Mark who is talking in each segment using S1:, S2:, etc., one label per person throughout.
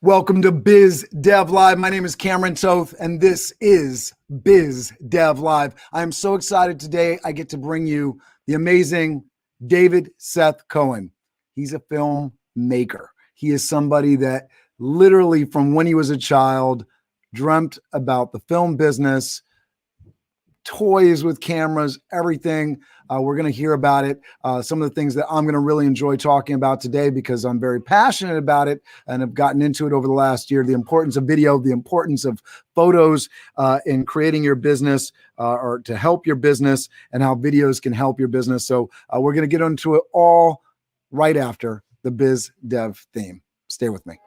S1: Welcome to Biz Dev Live. My name is Cameron Toth, and this is Biz Dev Live. I am so excited today. I get to bring you the amazing David Seth Cohen. He's a filmmaker. He is somebody that literally from when he was a child dreamt about the film business, toys with cameras, everything. We're going to hear about it. Some of the things that I'm going to really enjoy talking about today because I'm very passionate about it and have gotten into it over the last year. The importance of video, the importance of photos in creating your business or to help your business, and how videos can help your business. So we're going to get into it all right after the Biz Dev theme. Stay with me.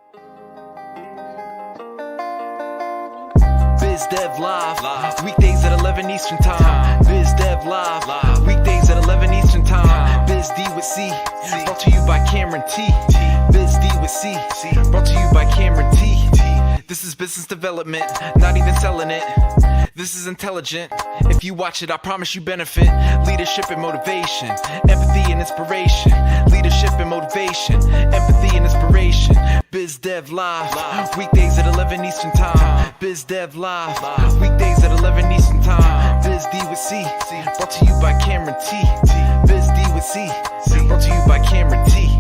S2: Biz Dev Live, weekdays at 11 Eastern Time. Biz Dev Live, weekdays at 11 Eastern Time. Biz D with C, brought to you by Cameron T. Biz D with C, brought to you by Cameron T. This is business development, not even selling it. This is intelligent. If you watch it, I promise you benefit. Leadership and motivation, empathy and inspiration. Leadership and motivation, empathy and inspiration. Biz Dev Live, weekdays at 11 Eastern Time. Biz Dev Live, weekdays at 11 Eastern Time. Biz D with C, brought to you by Cameron T. Biz D with C, brought to you by Cameron T.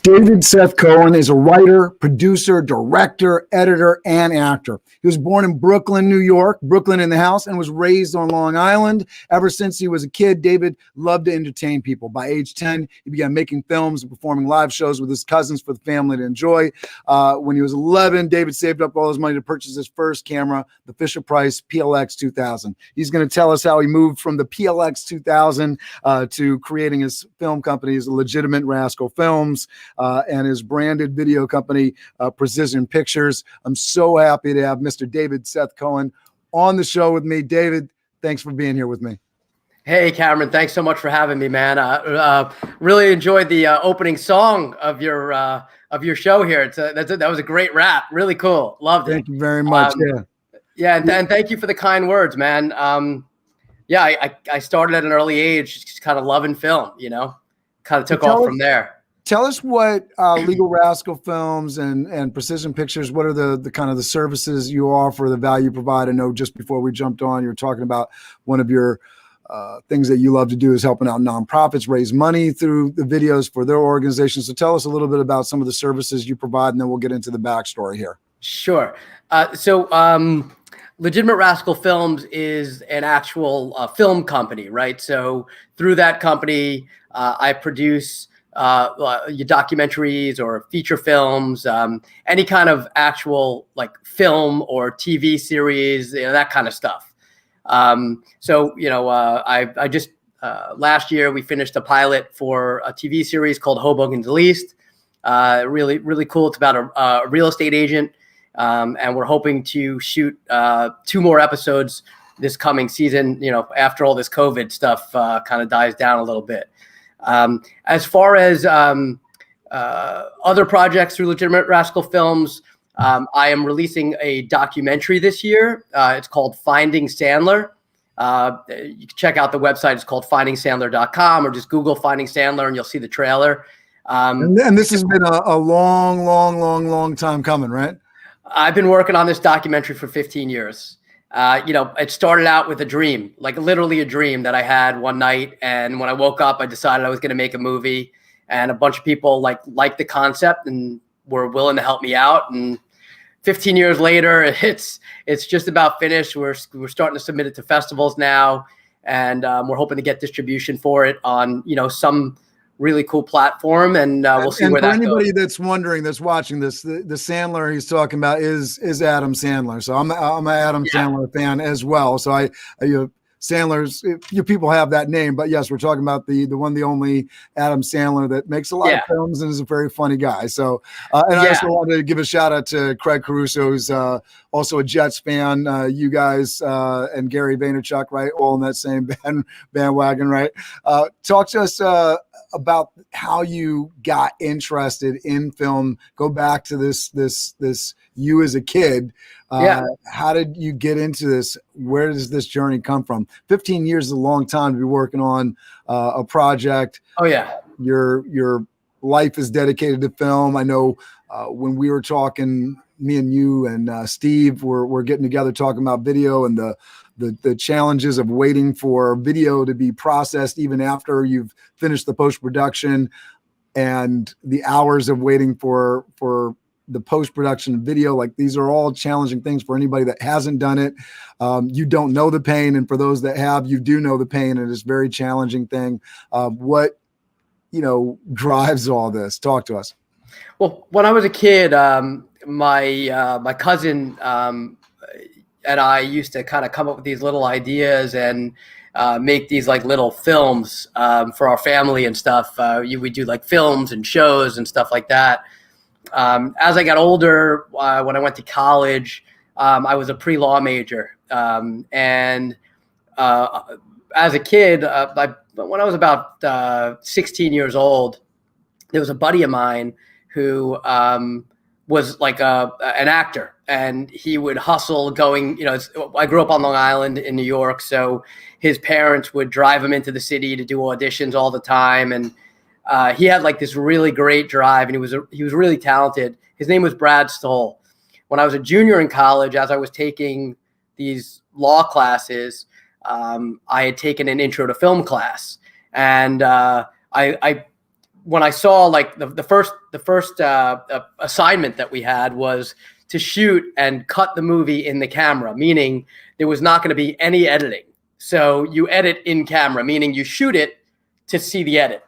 S1: David Seth Cohen is a writer, producer, director, editor, and actor. He was born in Brooklyn, New York, Brooklyn in the house, and was raised on Long Island. Ever since he was a kid, David loved to entertain people. By age 10, he began making films and performing live shows with his cousins for the family to enjoy. When he was 11, David saved up all his money to purchase his first camera, the Fisher-Price PLX-2000. He's going to tell us how he moved from the PLX-2000 to creating his film company, his Legitimate Rascal Films, and his branded video company, Precision Pictures. I'm so happy to have Mr. David Seth Cohen on the show with me. David, thanks for being here with me.
S3: Hey, Cameron, thanks so much for having me, man. Really enjoyed the opening song of your show here. That was a great rap. Really cool. Loved it.
S1: Thank you very much.
S3: And thank you for the kind words, man. I started at an early age, just kind of loving film, kind of took off from there.
S1: Tell us what Legal Rascal Films and Precision Pictures, what are the kind of the services you offer, the value you provide? I know just before we jumped on, you were talking about one of your things that you love to do is helping out nonprofits raise money through the videos for their organizations. So tell us a little bit about some of the services you provide, and then we'll get into the backstory here.
S3: Sure. Legitimate Rascal Films is an actual film company, right? So through that company, I produce your documentaries or feature films, any kind of actual like film or TV series, that kind of stuff. I just last year we finished a pilot for a TV series called Hoboken's Least. Really, really cool. It's about a real estate agent, and we're hoping to shoot 2 more episodes this coming season. After all this COVID stuff kind of dies down a little bit. As far as other projects through Legitimate Rascal Films, I am releasing a documentary this year. It's called Finding Sandler. You can check out the website. It's called findingsandler.com, or just Google Finding Sandler and you'll see the trailer.
S1: And this has been a long time coming, right?
S3: I've been working on this documentary for 15 years. It started out with a dream, like literally a dream that I had one night. And when I woke up, I decided I was going to make a movie, and a bunch of people liked the concept and were willing to help me out. And 15 years later, it's just about finished. We're starting to submit it to festivals now, and we're hoping to get distribution for it on, some really cool platform, and we'll see where that goes.
S1: For anybody that's wondering, that's watching this, the Sandler he's talking about is Adam Sandler. So I'm an Adam Sandler fan as well. So Sandler's, you people have that name, but yes, we're talking about the one, the only Adam Sandler that makes a lot of films and is a very funny guy. So, I also wanted to give a shout out to Craig Caruso, who's also a Jets fan. You guys and Gary Vaynerchuk, right? All in that same bandwagon, right? Talk to us about how you got interested in film. Go back to this you as a kid.
S3: Yeah.
S1: How did you get into this? Where does this journey come from? 15 years is a long time to be working on a project.
S3: Oh yeah.
S1: Your life is dedicated to film. I know when we were talking, me and you and Steve were getting together talking about video and the challenges of waiting for video to be processed even after you've finished the post-production, and the hours of waiting for the post-production video. Like, these are all challenging things for anybody that hasn't done it. You don't know the pain. And for those that have, you do know the pain, and it's a very challenging thing. What, drives all this? Talk to us.
S3: Well, when I was a kid, my cousin and I used to kind of come up with these little ideas and make these like little films for our family and stuff. We do like films and shows and stuff like that. As I got older, when I went to college, I was a pre-law major. And as a kid, when I was about 16 years old, there was a buddy of mine who was like an actor, and he would hustle going, I grew up on Long Island in New York. So his parents would drive him into the city to do auditions all the time. And he had like this really great drive, and he was really talented. His name was Brad Stoll. When I was a junior in college, as I was taking these law classes, I had taken an intro to film class. And when I saw like the first assignment that we had was to shoot and cut the movie in the camera, meaning there was not going to be any editing. So you edit in camera, meaning you shoot it to see the edit.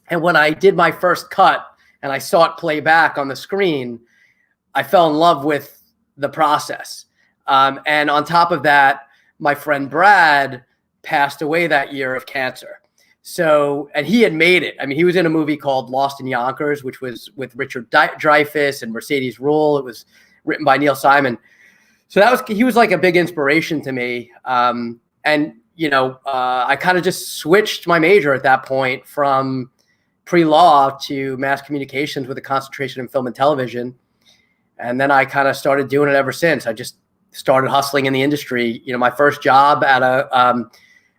S3: And when I did my first cut and I saw it play back on the screen, I fell in love with the process. And on top of that, my friend Brad passed away that year of cancer. So, and he had made it. I mean, he was in a movie called Lost in Yonkers, which was with Richard Dreyfuss and Mercedes Ruehl. It was written by Neil Simon. So he was like a big inspiration to me. I kind of just switched my major at that point from pre-law to mass communications with a concentration in film and television. And then I kind of started doing it ever since. I just started hustling in the industry. My first job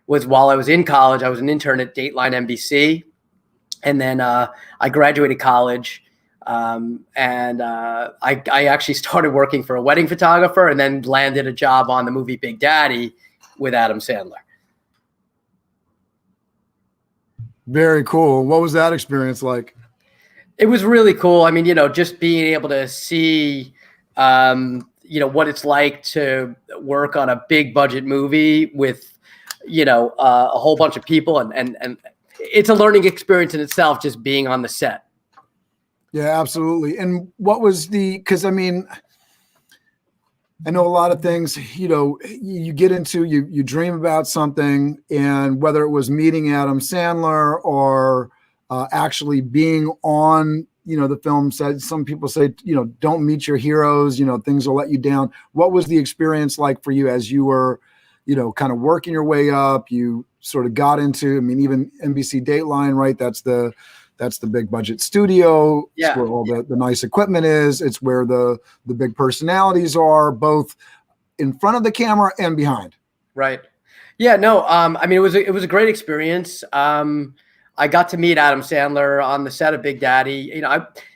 S3: was while I was in college. I was an intern at Dateline NBC. And then I graduated college. I actually started working for a wedding photographer, and then landed a job on the movie Big Daddy with Adam Sandler.
S1: Very cool. What was that experience like?
S3: It was really cool. I mean, just being able to see, what it's like to work on a big budget movie with, a whole bunch of people, and it's a learning experience in itself, just being on the set.
S1: Yeah, absolutely. And what was because I mean, I know a lot of things, you get into, you dream about something, and whether it was meeting Adam Sandler or actually being on, the film set, some people say, don't meet your heroes, things will let you down. What was the experience like for you as you were, kind of working your way up? You sort of got into, I mean, even NBC Dateline, right? That's the big budget studio.
S3: Yeah.
S1: It's where all the nice equipment is. It's where the big personalities are, both in front of the camera and behind.
S3: Right. Yeah, no. I mean, it was a great experience. I got to meet Adam Sandler on the set of Big Daddy.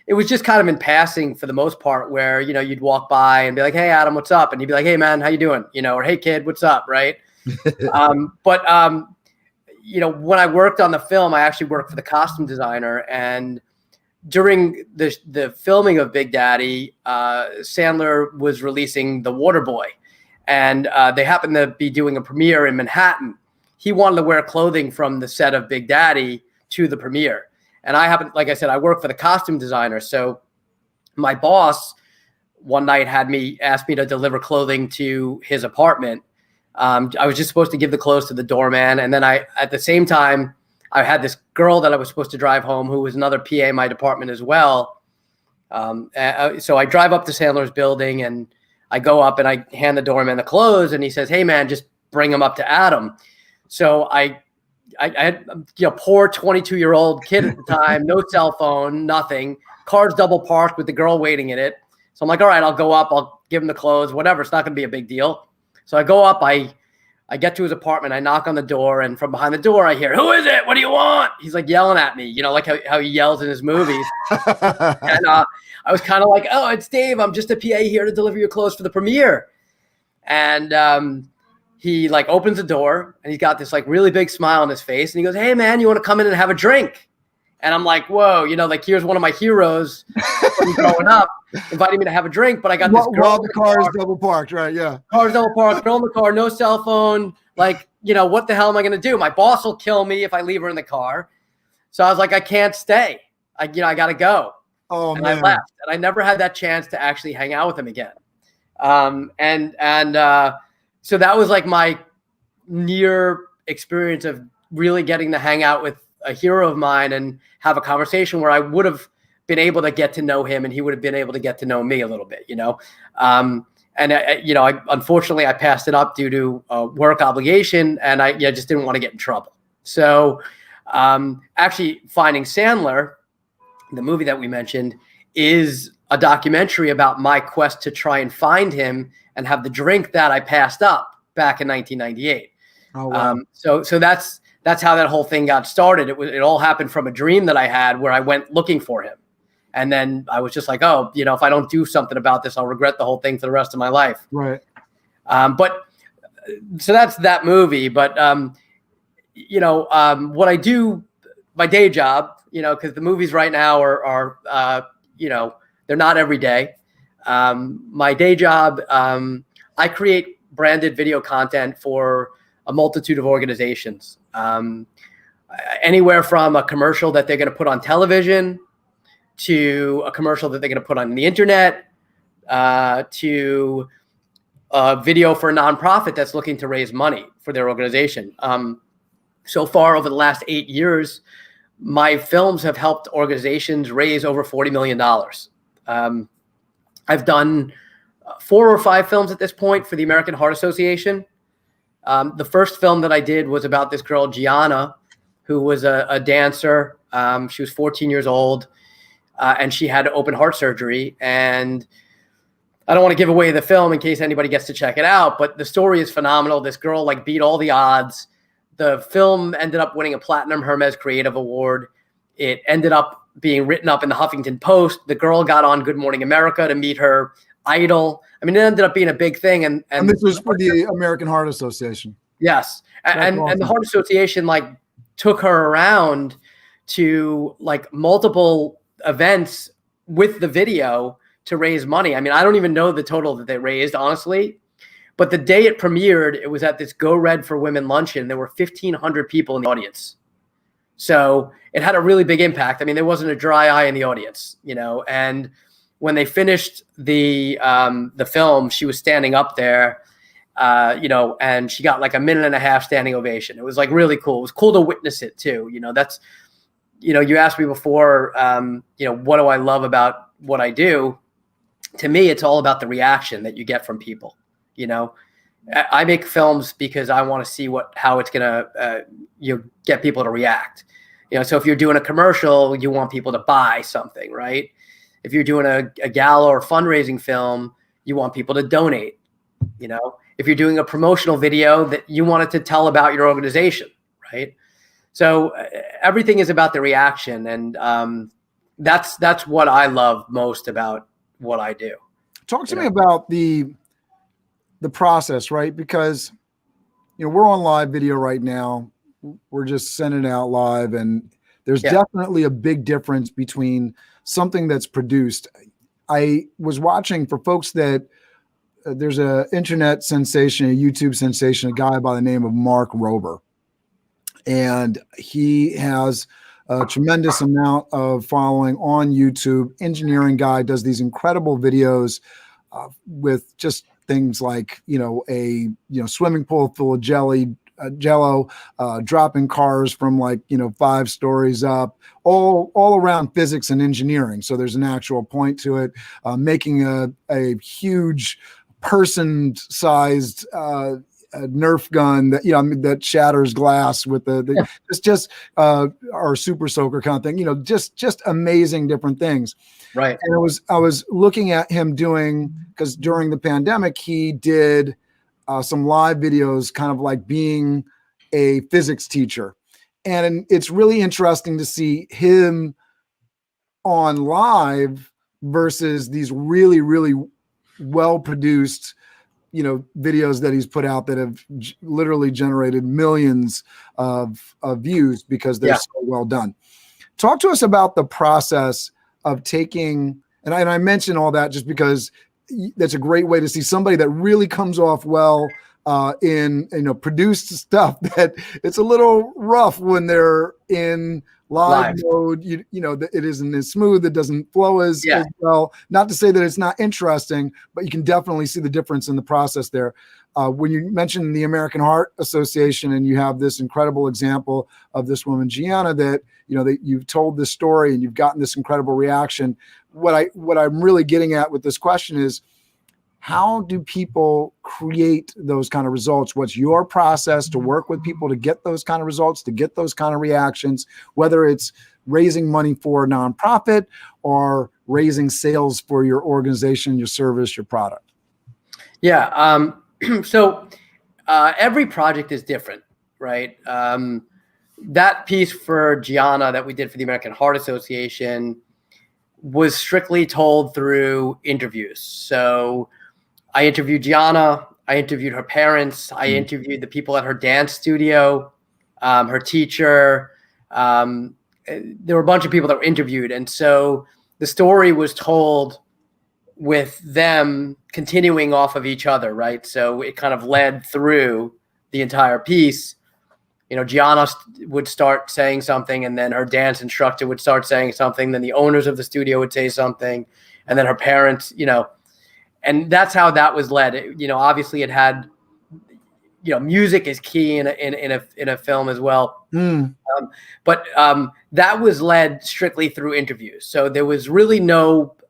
S3: It was just kind of in passing for the most part, where, you'd walk by and be like, "Hey, Adam, what's up?" And he'd be like, "Hey, man, how you doing?" Or "Hey, kid, what's up?" Right. When I worked on the film, I actually worked for the costume designer, and during the filming of Big Daddy, Sandler was releasing The Waterboy, and they happened to be doing a premiere in Manhattan. He wanted to wear clothing from the set of Big Daddy to the premiere. And like I said, I work for the costume designer. So my boss one night asked me to deliver clothing to his apartment. I was just supposed to give the clothes to the doorman. And then at the same time, I had this girl that I was supposed to drive home, who was another PA in my department as well. So I drive up to Sandler's building, and I go up and I hand the doorman the clothes, and he says, "Hey man, just bring them up to Adam." So I I had, poor 22-year-old kid at the time, no cell phone, nothing. Car's double parked with the girl waiting in it. So I'm like, all right, I'll go up. I'll give him the clothes, whatever. It's not going to be a big deal. So I go up. I get to his apartment. I knock on the door, and from behind the door, I hear, "Who is it? What do you want?" He's like yelling at me, like how he yells in his movies. And I was kind of like, "Oh, it's Dave. I'm just a PA here to deliver your clothes for the premiere." And he like opens the door, and he's got this like really big smile on his face, and he goes, "Hey man, you want to come in and have a drink?" And I'm like, "Whoa, like here's one of my heroes from growing up inviting me to have a drink, but I got this girl
S1: while the car is double parked, right? Yeah,
S3: car's double parked, girl in the car, no cell phone. Like, what the hell am I going to do? My boss will kill me if I leave her in the car." So I was like, I can't stay. I got to go.
S1: Oh
S3: and
S1: man,
S3: I left, and I never had that chance to actually hang out with him again. So that was like my near experience of really getting to hang out with a hero of mine and have a conversation where I would have been able to get to know him, and he would have been able to get to know me a little bit, Unfortunately I passed it up due to a work obligation, and I just didn't want to get in trouble. So actually Finding Sandler, the movie that we mentioned, is a documentary about my quest to try and find him and have the drink that I passed up back in 1998.
S1: Oh wow.
S3: So that's how that whole thing got started. It all happened from a dream that I had where I went looking for him. And then I was just like, oh, if I don't do something about this, I'll regret the whole thing for the rest of my life.
S1: Right.
S3: So that's that movie. But, what I do, my day job, because the movies right now are they're not every day. My day job, I create branded video content for a multitude of organizations, anywhere from a commercial that they're going to put on television to a commercial that they're going to put on the internet, to a video for a nonprofit that's looking to raise money for their organization. So far over the last 8 years, my films have helped organizations raise over $40 million. I've done 4 or 5 films at this point for the American Heart Association. The first film that I did was about this girl, Gianna, who was a dancer. She was 14 years old, and she had open heart surgery. And I don't want to give away the film in case anybody gets to check it out, but the story is phenomenal. This girl like beat all the odds. The film ended up winning a Platinum Hermes Creative Award. It ended up being written up in the Huffington Post. The girl got on Good Morning America to meet her idol. I mean, it ended up being a big thing. And
S1: this was for the American Heart Association.
S3: Yes. And the Heart Association like took her around to like multiple events with the video to raise money. I mean, I don't even know the total that they raised, honestly. But the day it premiered, it was at this Go Red for Women luncheon. There were 1,500 people in the audience. So it had a really big impact. I mean, there wasn't a dry eye in the audience, and when they finished the film, she was standing up there, and she got like 1.5 minute standing ovation. It was like really cool. It was cool to witness it too. That's, you asked me before, what do I love about what I do? To me, it's all about the reaction that you get from people. I make films because I want to see how it's going to, get people to react. So if you're doing a commercial, you want people to buy something, right? If you're doing a gala or fundraising film, you want people to donate. If you're doing a promotional video, that you want it to tell about your organization, right? So everything is about the reaction, and that's what I love most about what I do.
S1: Talk to me about the process, right? Because we're on live video right now. We're just sending out live, and there's definitely a big difference between something that's produced. I was watching, for folks that there's a internet sensation, a YouTube sensation, a guy by the name of Mark Rober, and he has a tremendous amount of following on YouTube. Engineering guy, does these incredible videos with just things like a swimming pool full of jello, dropping cars from 5 stories up, all around physics and engineering. So there's an actual point to it, making a huge person-sized Nerf gun that, that shatters glass with the just our super soaker kind of thing, just amazing different things.
S3: Right.
S1: And I was looking at him doing, because during the pandemic, he did some live videos, kind of like being a physics teacher. And it's really interesting to see him on live versus these really, really well-produced, videos that he's put out that have literally generated millions of views because they're so well done. Talk to us about the process of taking, and I mention all that just because that's a great way to see somebody that really comes off well in produced stuff, that it's a little rough when they're in live mode. It isn't as smooth, it doesn't flow as well. Not to say that it's not interesting, but you can definitely see the difference in the process there. When you mentioned the American Heart Association, and you have this incredible example of this woman Gianna, that that you've told this story and you've gotten this incredible reaction. What I'm really getting at with this question is, how do people create those kind of results? What's your process to work with people to get those kind of results, to get those kind of reactions, whether it's raising money for a nonprofit or raising sales for your organization, your service, your product?
S3: Yeah. So every project is different, right? That piece for Gianna that we did for the American Heart Association was strictly told through interviews. So I interviewed Gianna, I interviewed her parents, I interviewed the people at her dance studio, her teacher. There were a bunch of people that were interviewed. And so the story was told with them continuing off of each other, right? So it kind of led through the entire piece. Gianna would start saying something, and then her dance instructor would start saying something, then the owners of the studio would say something, and then her parents, and that's how that was led. Obviously it had, music is key in a film as well. But that was led strictly through interviews. So there was really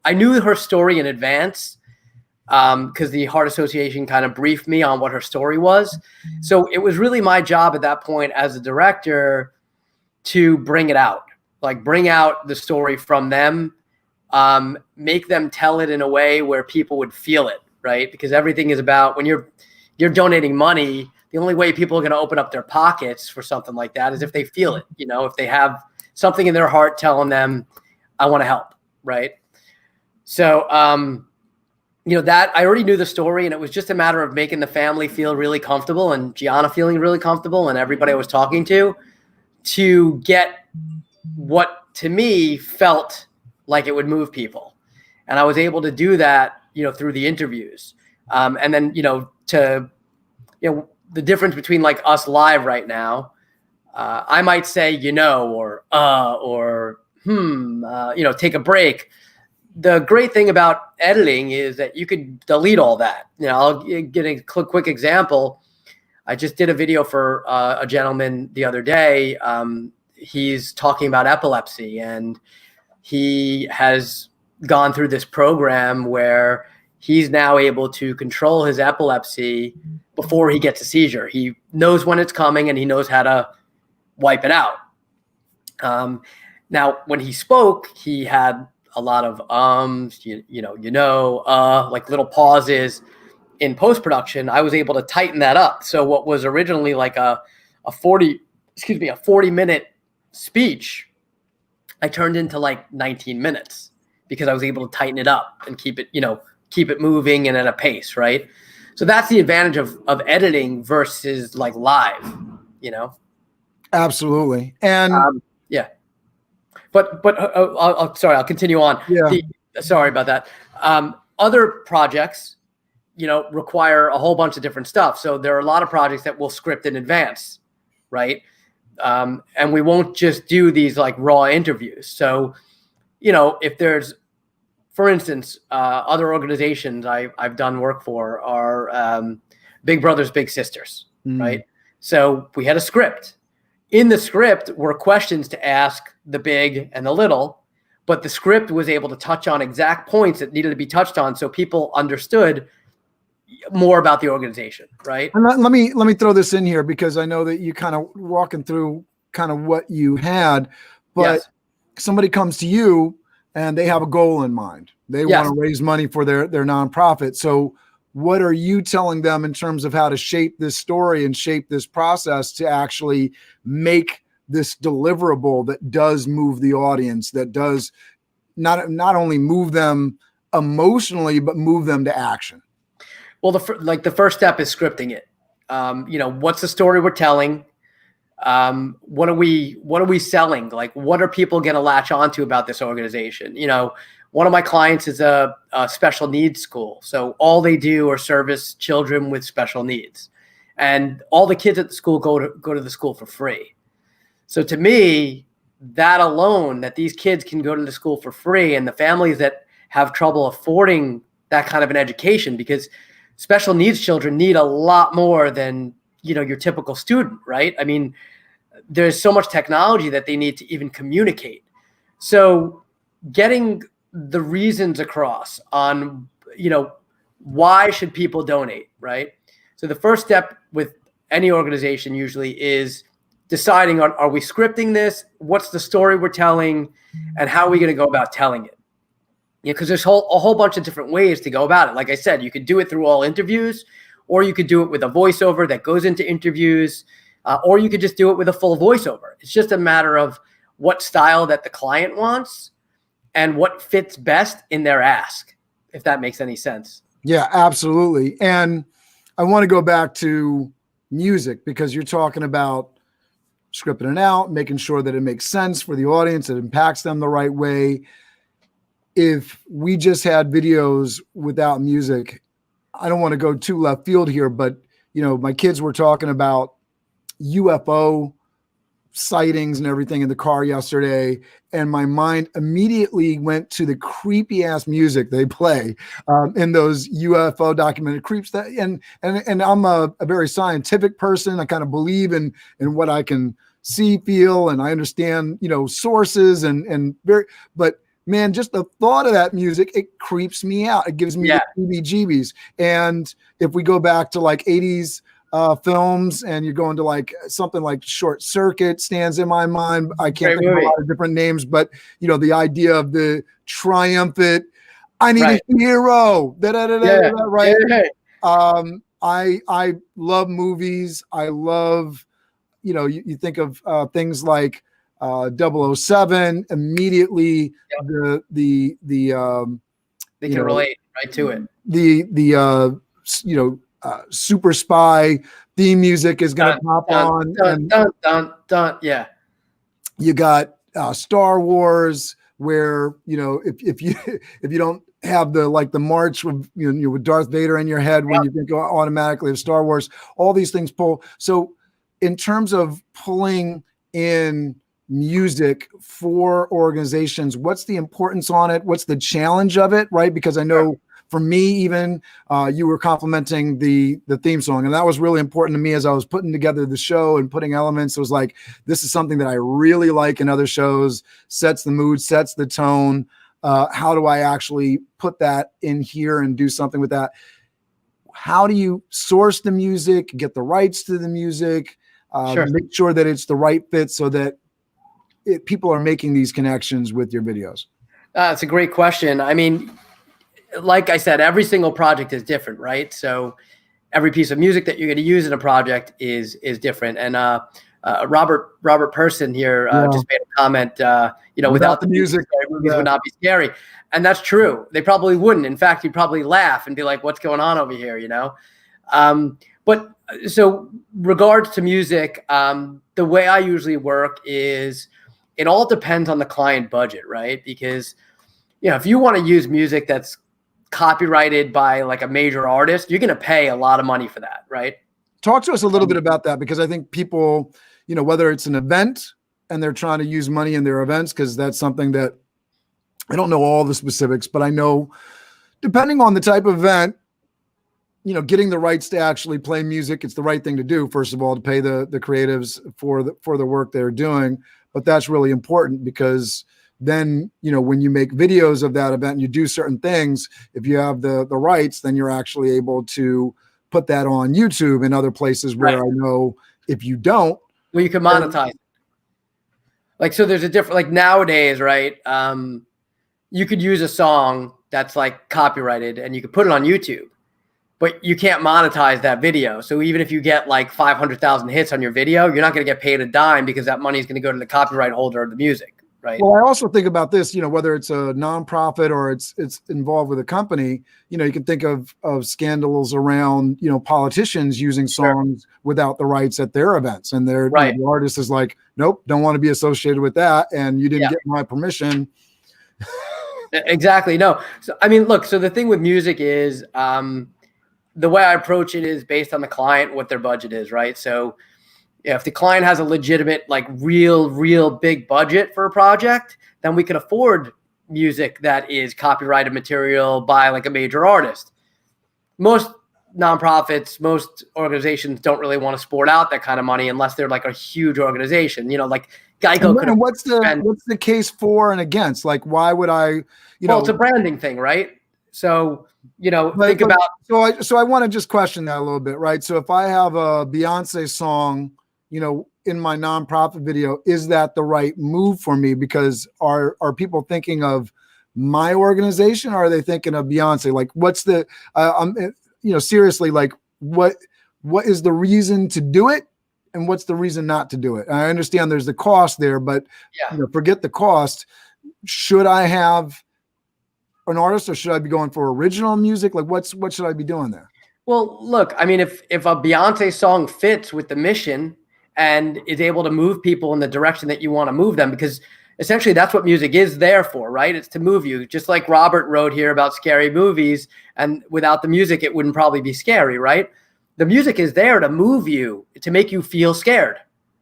S3: I knew her story in advance, because the Heart Association kind of briefed me on what her story was. So it was really my job at that point as a director to bring it out, like bring out the story from them, make them tell it in a way where people would feel it, right? Because everything is about, when you're donating money, the only way people are going to open up their pockets for something like that is if they feel it, if they have something in their heart telling them, I want to help, right? So, that I already knew the story, and it was just a matter of making the family feel really comfortable and Gianna feeling really comfortable and everybody I was talking to get what to me felt like it would move people. And I was able to do that, through the interviews. And then, the difference between like us live right now, I might say, or take a break. The great thing about editing is that you could delete all that. I'll get a quick example. I just did a video for a gentleman the other day. He's talking about epilepsy, and he has gone through this program where he's now able to control his epilepsy before he gets a seizure. He knows when it's coming and he knows how to wipe it out. Now, when he spoke, he had a lot of like little pauses. In post-production, I was able to tighten that up. So what was originally like a 40-minute speech, I turned into like 19 minutes because I was able to tighten it up and keep it moving and at a pace, right? So that's the advantage of editing versus like live,
S1: Absolutely. And
S3: But I'll continue on.
S1: Yeah.
S3: Sorry about that. Other projects, require a whole bunch of different stuff. So there are a lot of projects that we'll script in advance, right? And we won't just do these like raw interviews. So, if there's, for instance, other organizations I've done work for are Big Brothers Big Sisters, right? So we had a script. In the script were questions to ask the big and the little, but the script was able to touch on exact points that needed to be touched on, so people understood more about the organization, right?
S1: And let me throw this in here because I know that you kind of walking through kind of what you had, but
S3: Yes.
S1: somebody comes to you and they have a goal in mind. They
S3: Yes.
S1: want to raise money for their nonprofit. So what are you telling them in terms of how to shape this story and shape this process to actually make this deliverable that does move the audience, that does not only move them emotionally, but move them to action?
S3: Well, the first step is scripting it. What's the story we're telling? What are we selling? Like, what are people going to latch onto about this organization? One of my clients is a special needs school. So all they do are service children with special needs, and all the kids at the school go to the school for free. So to me, that alone, that these kids can go to the school for free, and the families that have trouble affording that kind of an education, because special needs children need a lot more than, your typical student, right? I mean, there's so much technology that they need to even communicate. So getting the reasons across on, why should people donate, right? So the first step with any organization usually is deciding on, are we scripting this? What's the story we're telling? And how are we going to go about telling it? Because there's a whole bunch of different ways to go about it. Like I said, you could do it through all interviews, or you could do it with a voiceover that goes into interviews, or you could just do it with a full voiceover. It's just a matter of what style that the client wants and what fits best in their ask, if that makes any sense.
S1: Yeah, absolutely. And I want to go back to music because you're talking about scripting it out, making sure that it makes sense for the audience, it impacts them the right way. If we just had videos without music, I don't want to go too left field here, but my kids were talking about UFO sightings and everything in the car yesterday, and my mind immediately went to the creepy ass music they play in those UFO documented creeps. That and I'm a very scientific person. I kind of believe in what I can see, feel, and I understand sources but man, just the thought of that music, it creeps me out. It gives me the heebie-jeebies. And if we go back to like 80s films and you're going to like something like Short Circuit stands in my mind. I can't think of a lot of different names, but the idea of the triumphant, I need a hero, right? I love movies. I love, you think of things like 007 immediately. They can
S3: relate right to it.
S1: The super spy theme music is going to pop on.
S3: Yeah.
S1: You got Star Wars, where if you don't have the march with with Darth Vader in your head when you think automatically of Star Wars, all these things pull. So in terms of pulling in music for organizations, what's the importance on it? What's the challenge of it? Right? Because I know for me, even you were complimenting the theme song, and that was really important to me as I was putting together the show and putting elements. It was like, this is something that I really like in other shows, sets the mood, sets the tone. How do I actually put that in here and do something with that? How do you source the music, get the rights to the music, make sure that it's the right fit so that people are making these connections with your videos?
S3: It's a great question. I mean, like I said, every single project is different, right? So every piece of music that you're going to use in a project is different. And Robert Person here just made a comment. Without the music, movies would not be scary, and that's true. They probably wouldn't. In fact, you'd probably laugh and be like, "What's going on over here?" But so regards to music, the way I usually work is it all depends on the client budget, right? Because if you want to use music that's copyrighted by like a major artist, you're going to pay a lot of money for that, right?
S1: Talk to us a little bit about that, because I think people, whether it's an event and they're trying to use money in their events, because that's something that I don't know all the specifics, but I know depending on the type of event, getting the rights to actually play music, it's the right thing to do. First of all, to pay the creatives for the work they're doing. But that's really important because then, when you make videos of that event and you do certain things, if you have the rights, then you're actually able to put that on YouTube and other places where I know if you don't.
S3: Well, you can monetize. Like, so there's a different, like nowadays, right? You could use a song that's like copyrighted and you could put it on YouTube, but you can't monetize that video. So even if you get like 500,000 hits on your video, you're not going to get paid a dime because that money is going to go to the copyright holder of the music. Right.
S1: Well, I also think about this, whether it's a nonprofit or it's involved with a company, you can think of scandals around, politicians using songs without the rights at their events. And the artist is like, nope, don't want to be associated with that. And you didn't get my permission.
S3: Exactly. No. So, I mean, look, so the thing with music is the way I approach it is based on the client, what their budget is. Right. So if the client has a legitimate, like real big budget for a project, then we can afford music that is copyrighted material by like a major artist. Most nonprofits, most organizations don't really want to sport out that kind of money unless they're like a huge organization, like Geico.
S1: And what's the case for and against? Like, why would I,
S3: Well, it's a branding thing, right? So, think about.
S1: So I want to just question that a little bit, right? So if I have a Beyonce song, in my nonprofit video, is that the right move for me? Because are people thinking of my organization, or are they thinking of Beyonce? Like, what's the, seriously, like what is the reason to do it? And what's the reason not to do it? I understand there's the cost there, but forget the cost. Should I have an artist, or should I be going for original music? Like, what should I be doing there?
S3: Well, look, I mean, if a Beyonce song fits with the mission and is able to move people in the direction that you want to move them, because essentially that's what music is there for, right? It's to move you. Just like Robert wrote here about scary movies, and without the music, it wouldn't probably be scary, right? The music is there to move you, to make you feel scared,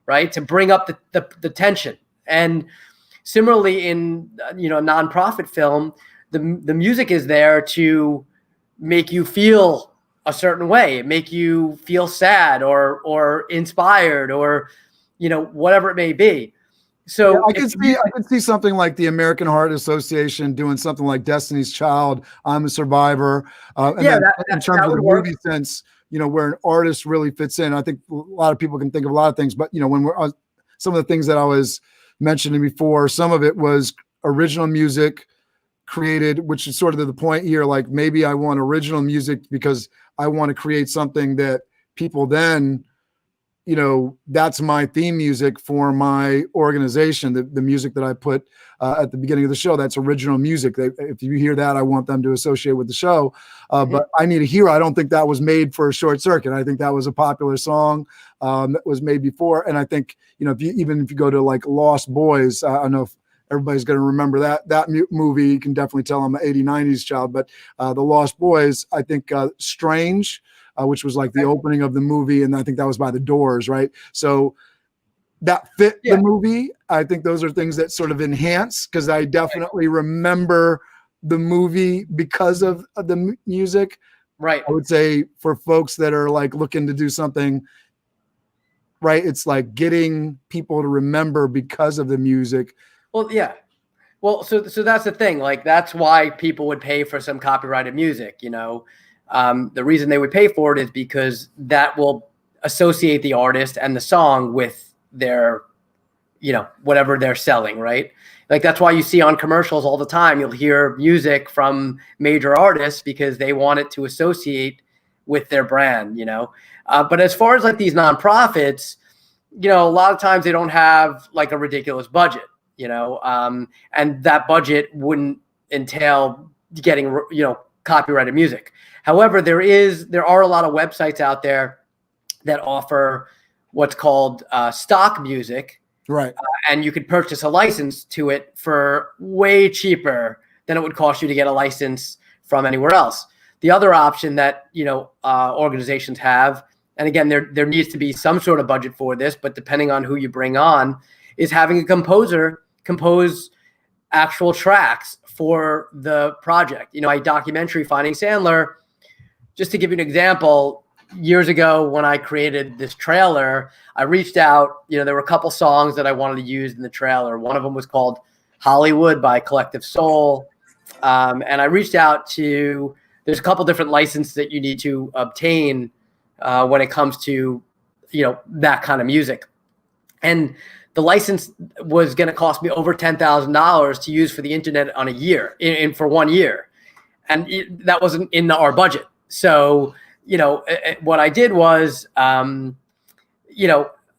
S3: right? To bring up the tension. And similarly in, a nonprofit film, the music is there to make you feel a certain way, make you feel sad or inspired or, whatever it may be. So
S1: I could see something like the American Heart Association doing something like Destiny's Child, I'm a Survivor. In terms of the movie sense, where an artist really fits in. I think a lot of people can think of a lot of things, but when we're some of the things that I was mentioning before, some of it was original music created, which is sort of the point here. Like, maybe I want original music because I want to create something that people then, that's my theme music for my organization. The music that I put at the beginning of the show, that's original music. If you hear that, I want them to associate with the show. But I Need a Hero, I don't think that was made for a short circuit. I think that was a popular song that was made before. And I think, if you go to like Lost Boys, I don't know if everybody's going to remember that movie. You can definitely tell I'm an 80s, 90s child, but The Lost Boys, I think Strange, which was like the opening of the movie. And I think that was by The Doors, right? So that fit the movie. I think those are things that sort of enhance, because I definitely remember the movie because of the music.
S3: Right.
S1: I would say for folks that are like looking to do something, right, it's like getting people to remember because of the music.
S3: Well, yeah. Well, so that's the thing. Like, that's why people would pay for some copyrighted music. The reason they would pay for it is because that will associate the artist and the song with their, whatever they're selling, right? Like, that's why you see on commercials all the time, you'll hear music from major artists because they want it to associate with their brand, But as far as like these nonprofits, a lot of times they don't have like a ridiculous budget. And that budget wouldn't entail getting, copyrighted music. However, there are a lot of websites out there that offer what's called stock music.
S1: Right.
S3: And you could purchase a license to it for way cheaper than it would cost you to get a license from anywhere else. The other option that, organizations have, and again, there needs to be some sort of budget for this, but depending on who you bring on, is having a composer compose actual tracks for the project. A documentary, Finding Sandler, just to give you an example, years ago when I created this trailer, I reached out, there were a couple songs that I wanted to use in the trailer. One of them was called Hollywood by Collective Soul. And I reached out to, there's a couple different licenses that you need to obtain when it comes to, that kind of music. And the license was going to cost me over $10,000 to use for the internet on a year, for 1 year. And that wasn't in our budget. So, what I did was, I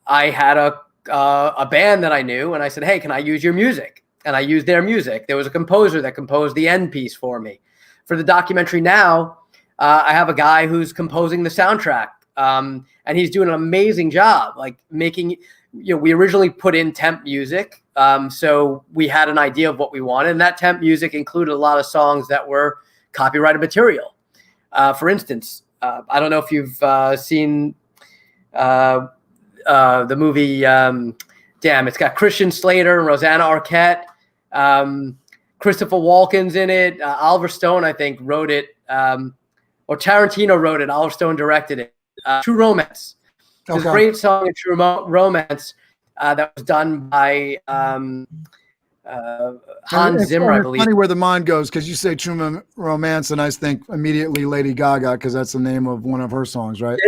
S3: had a band that I knew, and I said, hey, can I use your music? And I used their music. There was a composer that composed the end piece for me. For the documentary now, I have a guy who's composing the soundtrack, and he's doing an amazing job, like making, we originally put in temp music. So we had an idea of what we wanted, and that temp music included a lot of songs that were copyrighted material. For instance, I don't know if you've seen the movie, it's got Christian Slater and Rosanna Arquette. Christopher Walken's in it. Oliver Stone, I think, wrote it, or Tarantino wrote it. Oliver Stone directed it. True Romance. There's a great song in True Romance that was done by Hans Zimmer, I believe.
S1: Funny where the mind goes, because you say True Romance, and I think immediately Lady Gaga, because that's the name of one of her songs, right?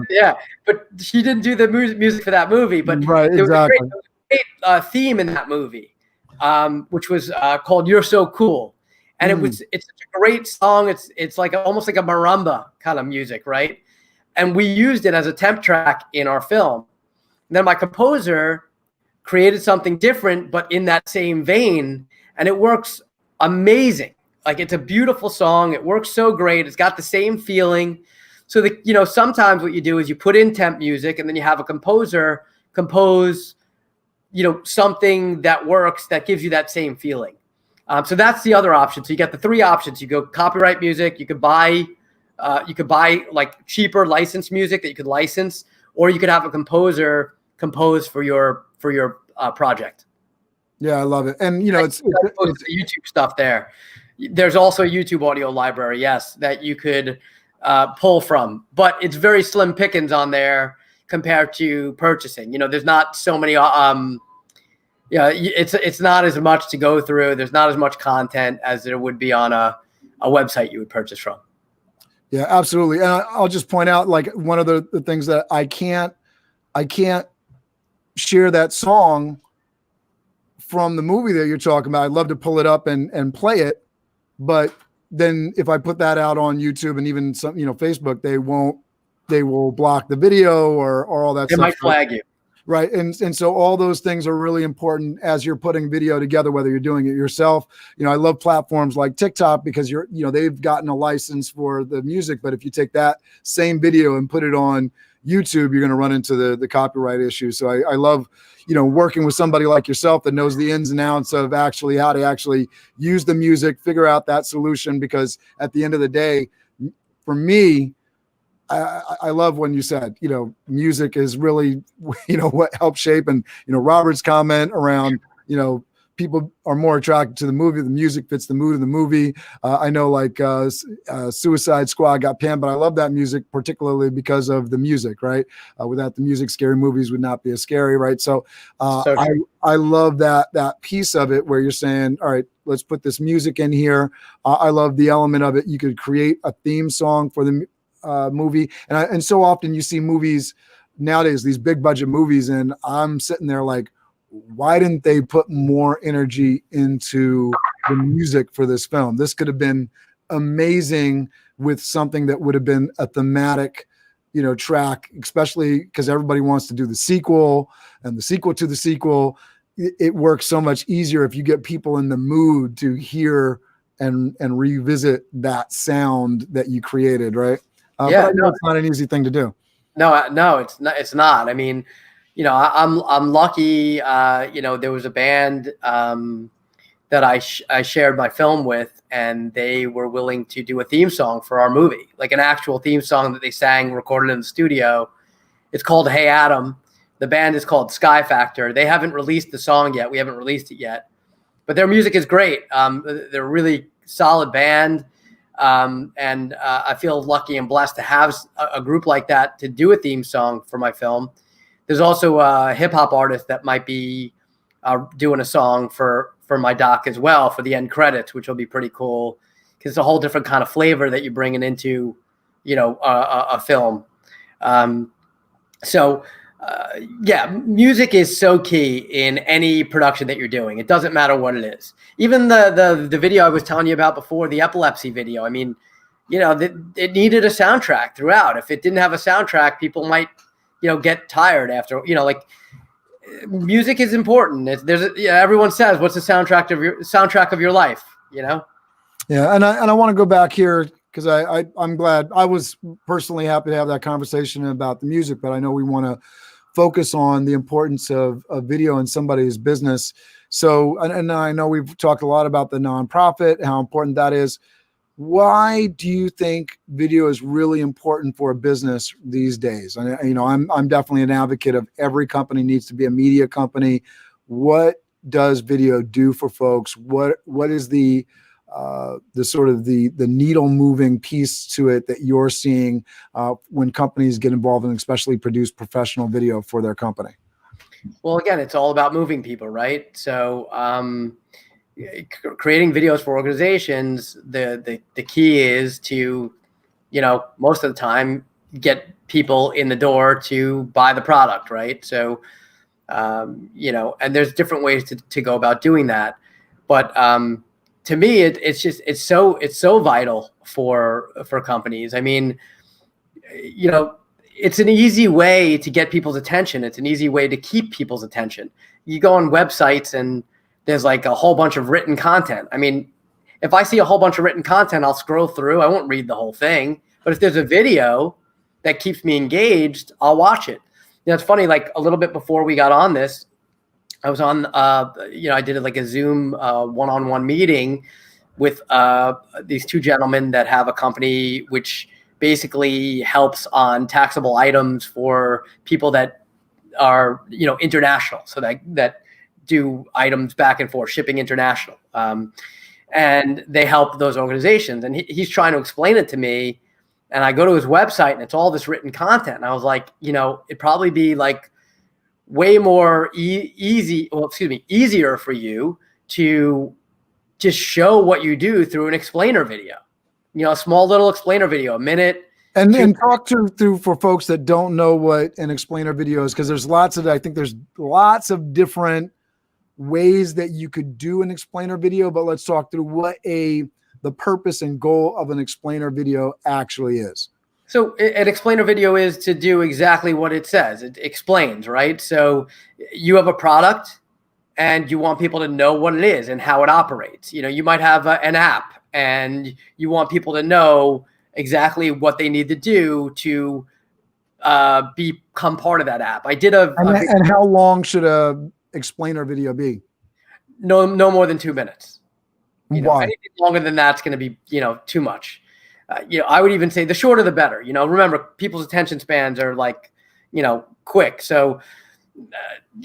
S3: Yeah. But she didn't do the music for that movie. But
S1: right,
S3: there
S1: exactly.
S3: was a great theme in that movie, which was called "You're So Cool," and it's such a great song. It's like almost like a marimba kind of music, right? And we used it as a temp track in our film. And then my composer created something different, but in that same vein, and it works amazing. Like, it's a beautiful song. It works so great. It's got the same feeling. So sometimes what you do is you put in temp music, and then you have a composer compose, something that works, that gives you that same feeling. So that's the other option. So you get the three options. You go copyright music. You could buy like cheaper licensed music that you could license, or you could have a composer compose for your project.
S1: Yeah, I love it. And it's
S3: YouTube stuff there. There's also a YouTube audio library, yes, that you could pull from, but it's very slim pickings on there compared to purchasing. There's not so many. It's not as much to go through. There's not as much content as there would be on a website you would purchase from.
S1: Yeah, absolutely. And I'll just point out, like, one of the things that I can't share that song from the movie that you're talking about. I'd love to pull it up and play it, but then if I put that out on YouTube and even some, Facebook, they will block the video or all that stuff.
S3: They might flag you.
S1: Right. And so all those things are really important as you're putting video together, whether you're doing it yourself. I love platforms like TikTok because they've gotten a license for the music. But if you take that same video and put it on YouTube, you're going to run into the copyright issue. So I love, working with somebody like yourself that knows the ins and outs of actually how to actually use the music, figure out that solution, because at the end of the day, for me, I love when you said, music is really, what helps shape. And, Robert's comment around, people are more attracted to the movie. The music fits the mood of the movie. I know, like, Suicide Squad got panned, but I love that music particularly because of the music, right? Without the music, scary movies would not be as scary, right? So I love that piece of it where you're saying, all right, let's put this music in here. I love the element of it. You could create a theme song for the movie. And so often you see movies nowadays, these big budget movies, and I'm sitting there like, why didn't they put more energy into the music for this film? This could have been amazing with something that would have been a thematic, track, especially because everybody wants to do the sequel and the sequel to the sequel. It works so much easier if you get people in the mood to hear and revisit that sound that you created, right? But I know it's not an easy thing to do.
S3: No, it's not. I mean, I'm lucky. There was a band that I shared my film with, and they were willing to do a theme song for our movie, like an actual theme song that they sang, recorded in the studio. It's called Hey Adam. The band is called Sky Factor. They haven't released the song yet. We haven't released it yet, but their music is great. They're a really solid band. And I feel lucky and blessed to have a group like that to do a theme song for my film. There's also a hip hop artist that might be doing a song for for my doc as well for the end credits, which will be pretty cool because it's a whole different kind of flavor that you're bringing into, a film. Yeah, music is so key in any production that you're doing. It doesn't matter what it is. Even the video I was telling you about before, the epilepsy video. I mean, it needed a soundtrack throughout. If it didn't have a soundtrack, people might, get tired after, music is important. Everyone says, what's the soundtrack of your life, Yeah.
S1: And I want to go back here because I'm glad. I was personally happy to have that conversation about the music, but I know we want to focus on the importance of video in somebody's business. So, and I know we've talked a lot about the nonprofit, how important that is. Why do you think video is really important for a business these days? And I'm definitely an advocate of every company needs to be a media company. What does video do for folks? What is the sort of the needle moving piece to it that you're seeing when companies get involved and especially produce professional video for their company?
S3: Well, again, it's all about moving people, right? So creating videos for organizations, the key is to, most of the time get people in the door to buy the product, right? So, and there's different ways to go about doing that. But to me, it's so vital for companies. I mean, it's an easy way to get people's attention. It's an easy way to keep people's attention. You go on websites and there's like a whole bunch of written content. I mean, if I see a whole bunch of written content, I'll scroll through. I won't read the whole thing. But if there's a video that keeps me engaged, I'll watch it. It's funny, like a little bit before we got on this, I was on, I did like a Zoom one-on-one meeting with these two gentlemen that have a company which basically helps on taxable items for people that are, international. So that do items back and forth, shipping international. And they help those organizations. And he's trying to explain it to me. And I go to his website and it's all this written content. And I was like, it'd probably be like way more easier for you to just show what you do through an explainer video, a small little explainer video, a minute.
S1: And talk through for folks that don't know what an explainer video is, because there's lots of different ways that you could do an explainer video, but let's talk through what the purpose and goal of an explainer video actually is.
S3: So an explainer video is to do exactly what it says. It explains, right? So you have a product and you want people to know what it is and how it operates. You might have an app and you want people to know exactly what they need to do to become part of that app. I did
S1: and how long should a explainer video be?
S3: No more than 2 minutes.
S1: Why?
S3: Anything longer than that's going to be, too much. I would even say the shorter the better. Remember, people's attention spans are like, quick. So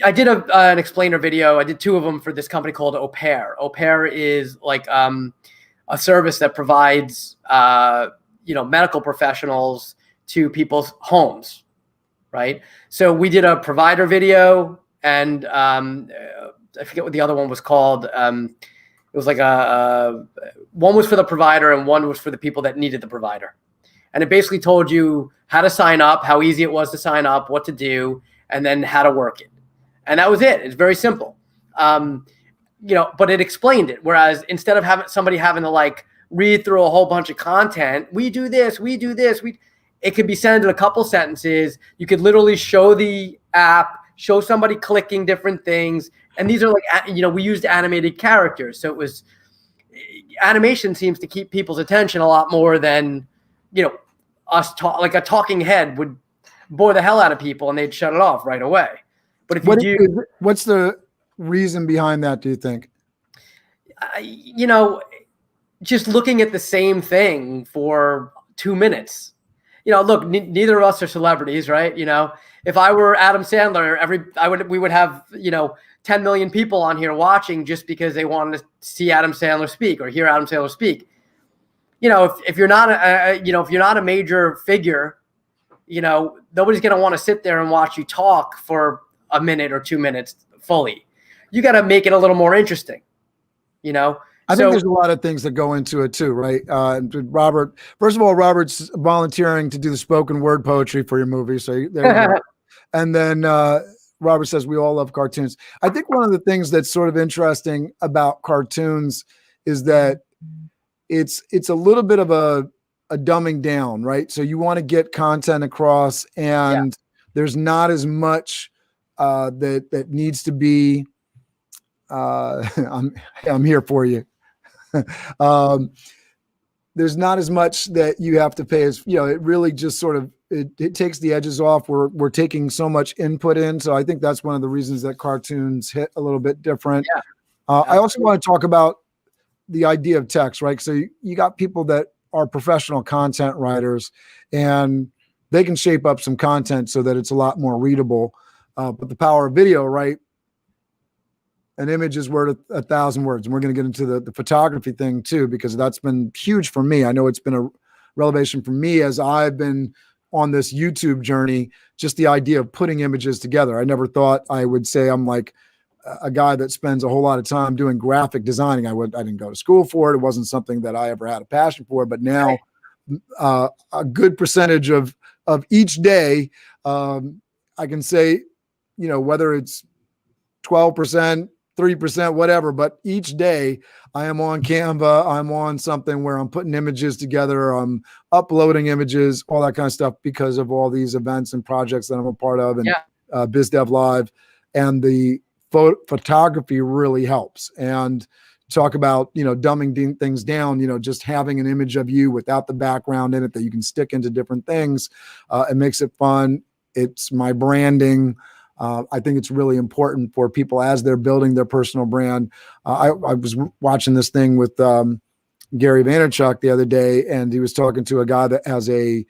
S3: I did an explainer video. I did 2 of them for this company called Au Pair. Au Pair is like a service that provides, medical professionals to people's homes, right? So we did a provider video, and I forget what the other one was called. It was like one was for the provider and one was for the people that needed the provider. And it basically told you how to sign up, how easy it was to sign up, what to do, and then how to work it. And that was it. It's very simple. But it explained it. Whereas instead of somebody having to like read through a whole bunch of content, we do this, it could be said in a couple sentences. You could literally show the app, show somebody clicking different things. And these are like, we used animated characters. So it was, animation seems to keep people's attention a lot more than, like a talking head would bore the hell out of people and they'd shut it off right away. But if
S1: what's the reason behind that, do you think?
S3: Just looking at the same thing for 2 minutes. Look, neither of us are celebrities, right? If I were Adam Sandler, we would have, 10 million people on here watching just because they wanted to see Adam Sandler speak or hear Adam Sandler speak. If you're not a major figure, nobody's going to want to sit there and watch you talk for a minute or 2 minutes fully. You got to make it a little more interesting. you know?
S1: I think
S3: So
S1: there's a lot of things that go into it too, right? Robert, first of all, Robert's volunteering to do the spoken word poetry for your movie. So there you go. And then Robert says, we all love cartoons. I think one of the things that's sort of interesting about cartoons is that it's a little bit of a dumbing down, right? So you want to get content across, and there's not as much that needs to be. I'm here for you. There's not as much that you have to pay as, it really just sort of, it takes the edges off. We're taking so much input in. So I think that's one of the reasons that cartoons hit a little bit different.
S3: Yeah.
S1: I also want to talk about the idea of text, right? So you got people that are professional content writers, and they can shape up some content so that it's a lot more readable. But the power of video, right? An image is worth 1,000 words. And we're going to get into the photography thing too, because that's been huge for me. I know it's been a revelation for me as I've been on this YouTube journey, just the idea of putting images together. I never thought I would say I'm like a guy that spends a whole lot of time doing graphic designing. I didn't go to school for it. It wasn't something that I ever had a passion for, but now a good percentage of each day, I can say, whether it's 12%, 3%, whatever, but each day I am on Canva. I'm on something where I'm putting images together. I'm uploading images, all that kind of stuff, because of all these events and projects that I'm a part of, and BizDev Live, and the photography really helps. And talk about, dumbing things down, just having an image of you without the background in it that you can stick into different things. It makes it fun. It's my branding. I think it's really important for people as they're building their personal brand. I was watching this thing with Gary Vaynerchuk the other day, and he was talking to a guy that has a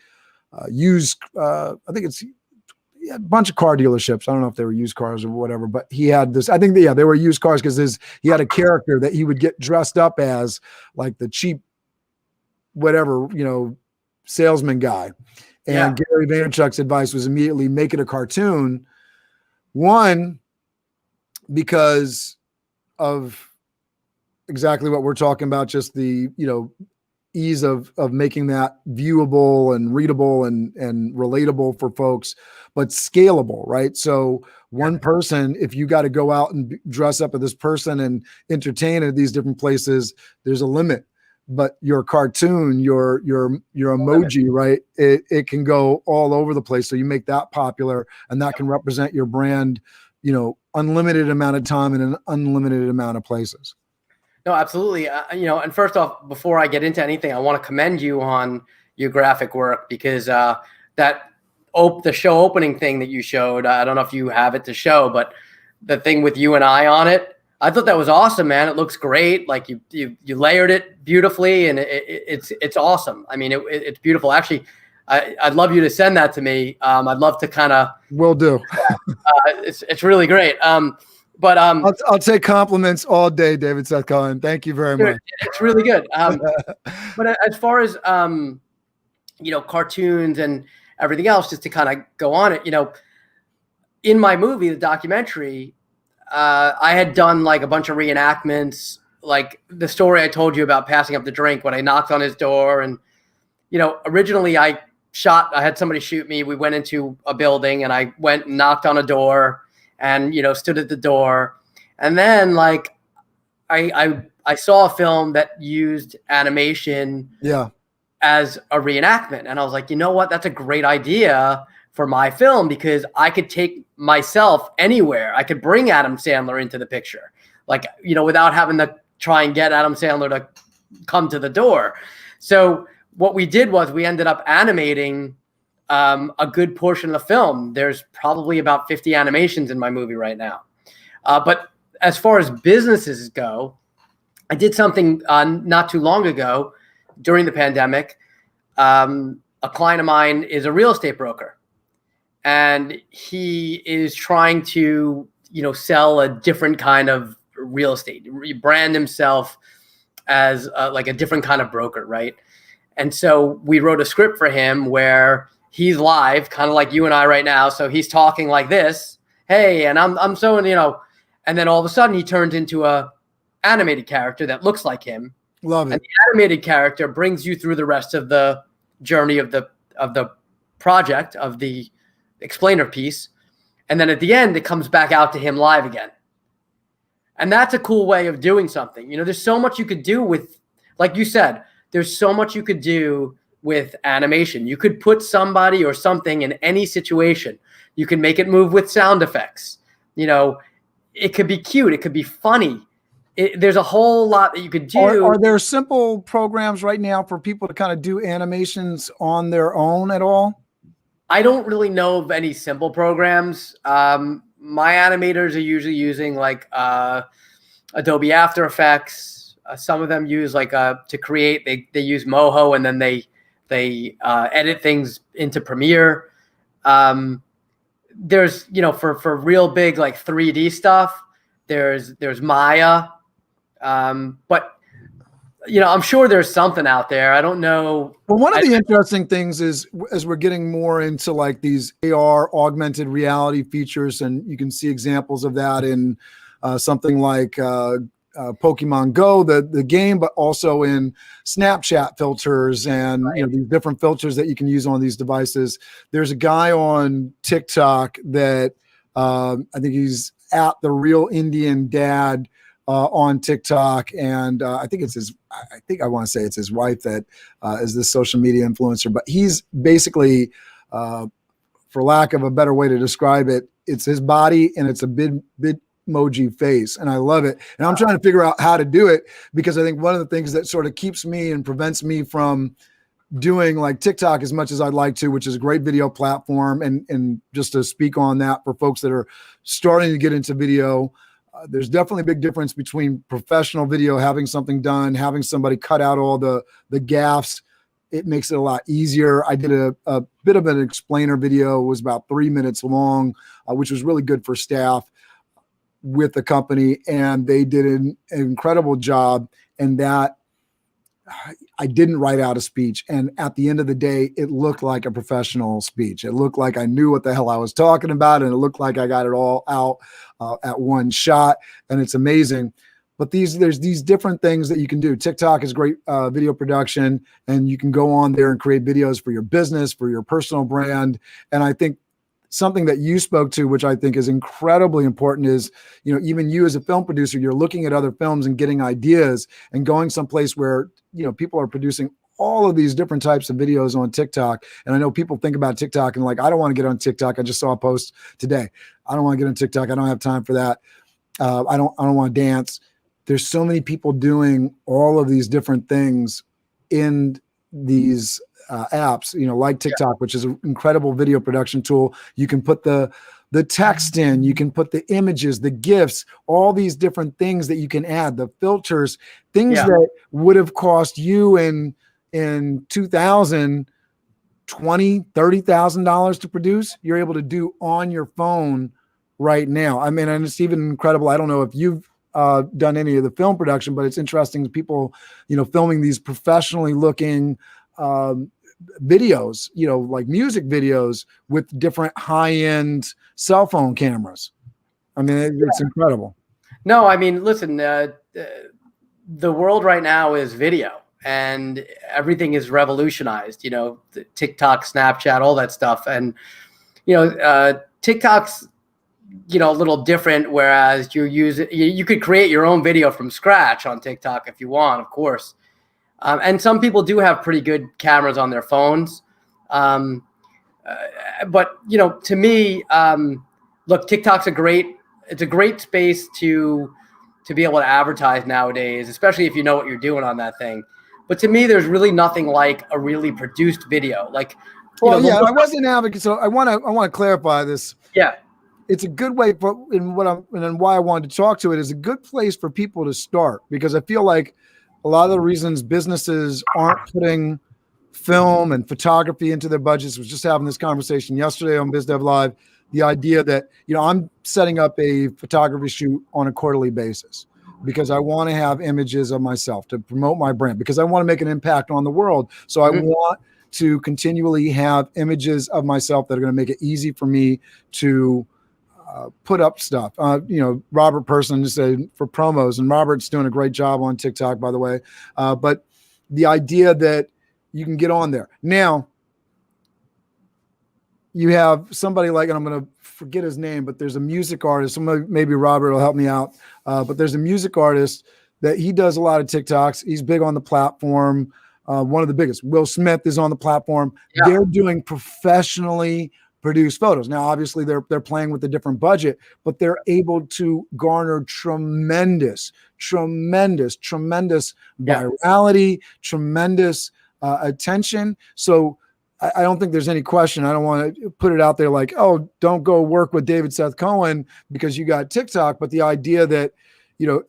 S1: used, I think it's a bunch of car dealerships. I don't know if they were used cars or whatever, but he had this, I think they were used cars, because he had a character that he would get dressed up as, like the cheap, whatever, salesman guy. And Gary Vaynerchuk's advice was immediately make it a cartoon. One, because of exactly what we're talking about, just the, ease of making that viewable and readable and relatable for folks, but scalable, right? So one person, if you got to go out and dress up as this person and entertain at these different places, there's a limit. But your cartoon, your emoji, right? It can go all over the place. So you make that popular, and that can represent your brand, unlimited amount of time in an unlimited amount of places.
S3: No, absolutely. And first off, before I get into anything, I want to commend you on your graphic work, because the show opening thing that you showed, I don't know if you have it to show, but the thing with you and I on it, I thought that was awesome, man. It looks great. Like you layered it beautifully, and it's awesome. I mean, it's beautiful. Actually, I'd love you to send that to me. I'd love to kind of.
S1: Will do.
S3: It's really great. But
S1: I'll take compliments all day, David Seth Cohen. Thank you very much.
S3: It's really good. But as far as cartoons and everything else, just to kind of go on it, in my movie, the documentary, I had done like a bunch of reenactments, like the story I told you about passing up the drink when I knocked on his door. And, originally I had somebody shoot me. We went into a building, and I went and knocked on a door and, stood at the door. And then like, I saw a film that used animation as a reenactment. And I was like, you know what? That's a great idea for my film, because I could take myself anywhere. I could bring Adam Sandler into the picture, like, without having to try and get Adam Sandler to come to the door. So what we did was we ended up animating a good portion of the film. There's probably about 50 animations in my movie right now. But as far as businesses go, I did something not too long ago during the pandemic. A client of mine is a real estate broker, and he is trying to, sell a different kind of real estate, rebrand himself as like a different kind of broker, right? And so we wrote a script for him where he's live, kind of like you and I right now. So he's talking like this, hey, and I'm so, and then all of a sudden he turns into a animated character that looks like him.
S1: Love
S3: And
S1: it.
S3: the animated character brings you through the rest of the journey of the project, of the explainer piece. And then at the end, it comes back out to him live again. And that's a cool way of doing something. You know, there's so much you could do with, like you said, there's so much you could do with animation. You could put somebody or something in any situation. You can make it move with sound effects. You know, it could be cute. It could be funny. There's a whole lot that you could do.
S1: Are there simple programs right now for people to kind of do animations on their own at all?
S3: I don't really know of any simple programs. My animators are usually using like Adobe After Effects. Some of them use like to create. They use Moho, and then they edit things into Premiere. There's, you know, for real big like 3D stuff, there's Maya. But you know, I'm sure there's something out there. I don't know.
S1: Well, one of the interesting things is, as we're getting more into like these AR augmented reality features, and you can see examples of that in something like Pokemon Go, the game, but also in Snapchat filters and you know, these different filters that you can use on these devices. There's a guy on TikTok that I think he's at The Real Indian Dad on TikTok, and I think it's his. I think I want to say it's his wife that is this social media influencer. But he's basically, for lack of a better way to describe it, it's his body and it's a Bitmoji face, and I love it. And I'm trying to figure out how to do it, because I think one of the things that sort of keeps me and prevents me from doing like TikTok as much as I'd like to, which is a great video platform, and just to speak on that for folks that are starting to get into video. There's definitely a big difference between professional video, having something done, having somebody cut out all the gaffes. It makes it a lot easier. I did a bit of an explainer video. It was about 3 minutes long, which was really good for staff with the company. And they did an incredible job. And that I didn't write out a speech. And at the end of the day, it looked like a professional speech. It looked like I knew what the hell I was talking about. And it looked like I got it all out at one shot. And it's amazing. But there's these different things that you can do. TikTok is great video production, and you can go on there and create videos for your business, for your personal brand. And I think something that you spoke to, which I think is incredibly important, is, you know, even you as a film producer, you're looking at other films and getting ideas and going someplace where, you know, people are producing all of these different types of videos on TikTok. And I know people think about TikTok and like, I don't want to get on TikTok. I just saw a post today. I don't want to get on TikTok. I don't have time for that. I don't want to dance. There's so many people doing all of these different things in these apps, you know, like TikTok, which is an incredible video production tool. You can put the text in, you can put the images, the GIFs, all these different things that you can add, the filters, things that would have cost you in 2000, $20,000-$30,000 to produce, you're able to do on your phone right now. I mean, and it's even incredible. I don't know if you've done any of the film production, but it's interesting, people, you know, filming these professionally looking videos, you know, like music videos with different high-end cell phone cameras. I mean, it's incredible.
S3: No, I mean, listen, the world right now is video, and everything is revolutionized, you know, TikTok, Snapchat, all that stuff. And, you know, TikTok's, you know, a little different, whereas you could create your own video from scratch on TikTok if you want, of course. And some people do have pretty good cameras on their phones. But, you know, to me, look, TikTok's a great space to be able to advertise nowadays, especially if you know what you're doing on that thing. But to me, there's really nothing like a really produced video. Like,
S1: well, I wasn't an advocate, so I want to clarify this.
S3: Yeah.
S1: It's a good way for, and why I wanted to talk to it, is a good place for people to start, because I feel like a lot of the reasons businesses aren't putting film and photography into their budgets. Was just having this conversation yesterday on BizDev Live. The idea that, you know, I'm setting up a photography shoot on a quarterly basis because I want to have images of myself to promote my brand, because I want to make an impact on the world. So I want to continually have images of myself that are going to make it easy for me to put up stuff. Robert Person just said for promos, and Robert's doing a great job on TikTok, by the way. But the idea that you can get on there now. You have somebody like, and I'm going to forget his name, but there's a music artist. Maybe Robert will help me out. But there's a music artist that he does a lot of TikToks. He's big on the platform. One of the biggest. Will Smith is on the platform. Yeah. They're doing professionally produced photos. Now, obviously, they're playing with a different budget, but they're able to garner tremendous virality, tremendous attention. So I don't think there's any question. I don't want to put it out there like, oh, don't go work with David Seth Cohen because you got TikTok. But the idea that,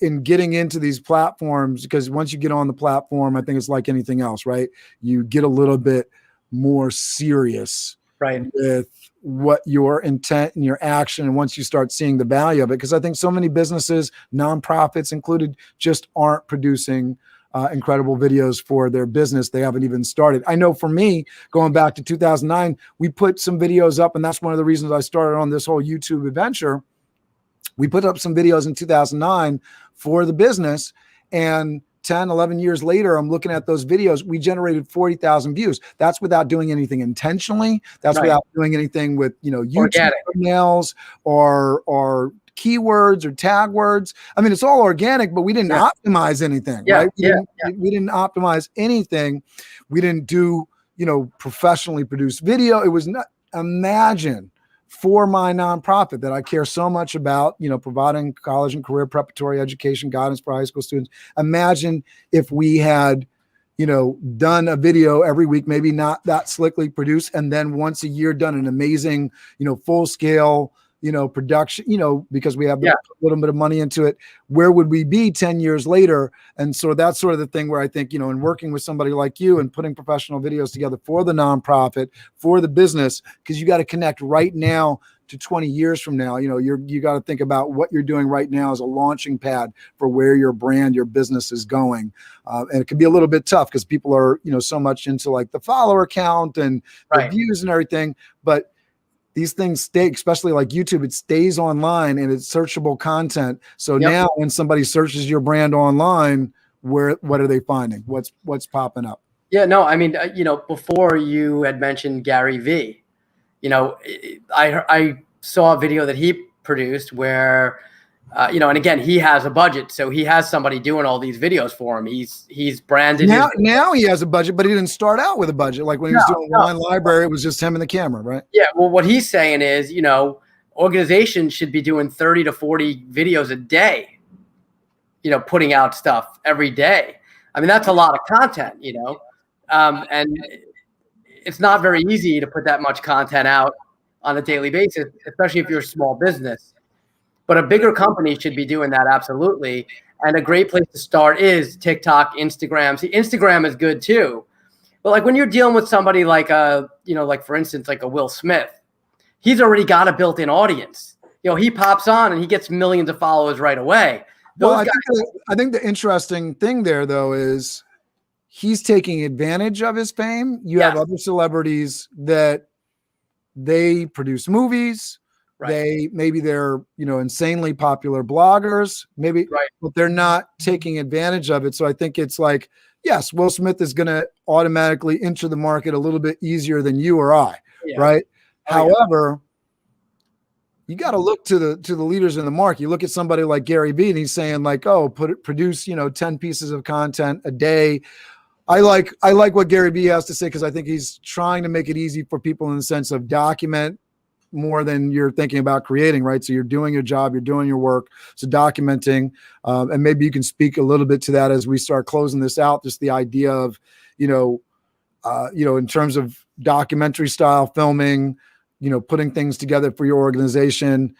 S1: in getting into these platforms, because once you get on the platform, I think it's like anything else, right? You get a little bit more serious with what your intent and your action. And once you start seeing the value of it, because I think so many businesses, nonprofits included, just aren't producing incredible videos for their business. They haven't even started. I know for me, going back to 2009, we put some videos up, and that's one of the reasons I started on this whole YouTube adventure. We put up some videos in 2009 for the business, and 10, 11 years later, I'm looking at those videos. We generated 40,000 views. That's without doing anything intentionally. That's without doing anything with, YouTube thumbnails or keywords or tag words. I mean, it's all organic, but we didn't optimize anything, right? We didn't optimize anything. We didn't do, professionally produced video. It was not, imagine for my nonprofit that I care so much about, providing college and career preparatory education guidance for high school students. Imagine if we had, done a video every week, maybe not that slickly produced, and then once a year done an amazing, full scale, production, because we have a little bit of money into it. Where would we be 10 years later? And so that's sort of the thing where I think, in working with somebody like you and putting professional videos together for the nonprofit, for the business, because you got to connect right now to 20 years from now. You got to think about what you're doing right now as a launching pad for where your brand, your business is going. And it can be a little bit tough because people are, so much into like the follower count and the views and everything. But these things stay, especially like YouTube, it stays online and it's searchable content. So now when somebody searches your brand online, what are they finding? What's popping up?
S3: Yeah, no, I mean, before you had mentioned Gary V, I saw a video that he produced where, and again, he has a budget, so he has somebody doing all these videos for him. He's branded.
S1: Now he has a budget, but he didn't start out with a budget. Like when he was doing Wine Library, it was just him and the camera, right? Yeah.
S3: Well, what he's saying is, organizations should be doing 30 to 40 videos a day, putting out stuff every day. I mean, that's a lot of content, and it's not very easy to put that much content out on a daily basis, especially if you're a small business. But a bigger company should be doing that, absolutely. And a great place to start is TikTok, Instagram. See, Instagram is good too. But like when you're dealing with somebody like like for instance, like a Will Smith, he's already got a built-in audience. He pops on and he gets millions of followers right away.
S1: I think the interesting thing there though is he's taking advantage of his fame. You have other celebrities that they produce movies. Maybe they're insanely popular bloggers, but they're not taking advantage of it. So I think it's like, yes, Will Smith is going to automatically enter the market a little bit easier than you or I, right? However, you got to look to the leaders in the market. You look at somebody like Gary Vee, and he's saying like, oh, produce 10 pieces of content a day. I like what Gary Vee has to say because I think he's trying to make it easy for people in the sense of document more than you're thinking about creating, right? So you're doing your job, you're doing your work, so documenting, and maybe you can speak a little bit to that as we start closing this out. Just the idea of, in terms of documentary style filming, putting things together for your organization.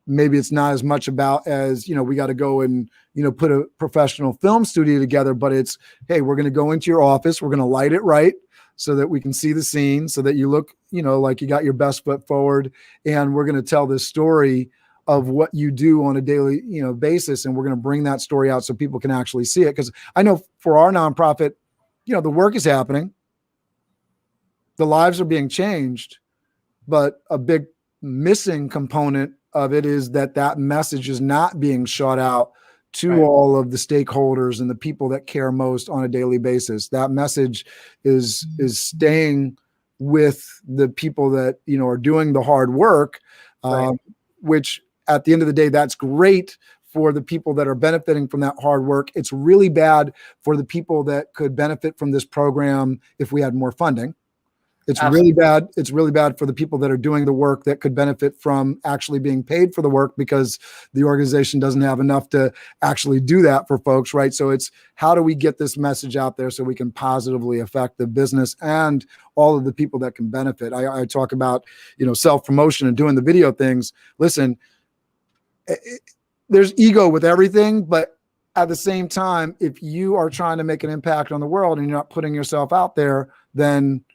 S1: Maybe it's not as much about as, we got to go and, put a professional film studio together, but it's, hey, we're going to go into your office, we're going to light it right, so that we can see the scene, so that you look, like you got your best foot forward. And we're going to tell this story of what you do on a daily, basis. And we're going to bring that story out so people can actually see it. Because I know for our nonprofit, the work is happening. The lives are being changed, but a big missing component of it is that message is not being shot out to
S3: Right.
S1: all of the stakeholders and the people that care most on a daily basis. That message is staying with the people that, you know, are doing the hard work,
S3: Right.
S1: which at the end of the day, that's great for the people that are benefiting from that hard work. It's really bad for the people that could benefit from this program if we had more funding. It's
S3: Absolutely.
S1: really bad. It's really bad for the people that are doing the work that could benefit from actually being paid for the work, because the organization doesn't have enough to actually do that for folks, right? So it's, how do we get this message out there so we can positively affect the business and all of the people that can benefit? I talk about, you know, self-promotion and doing the video things. Listen, there's ego with everything, but at the same time, if you are trying to make an impact on the world and you're not putting yourself out there, then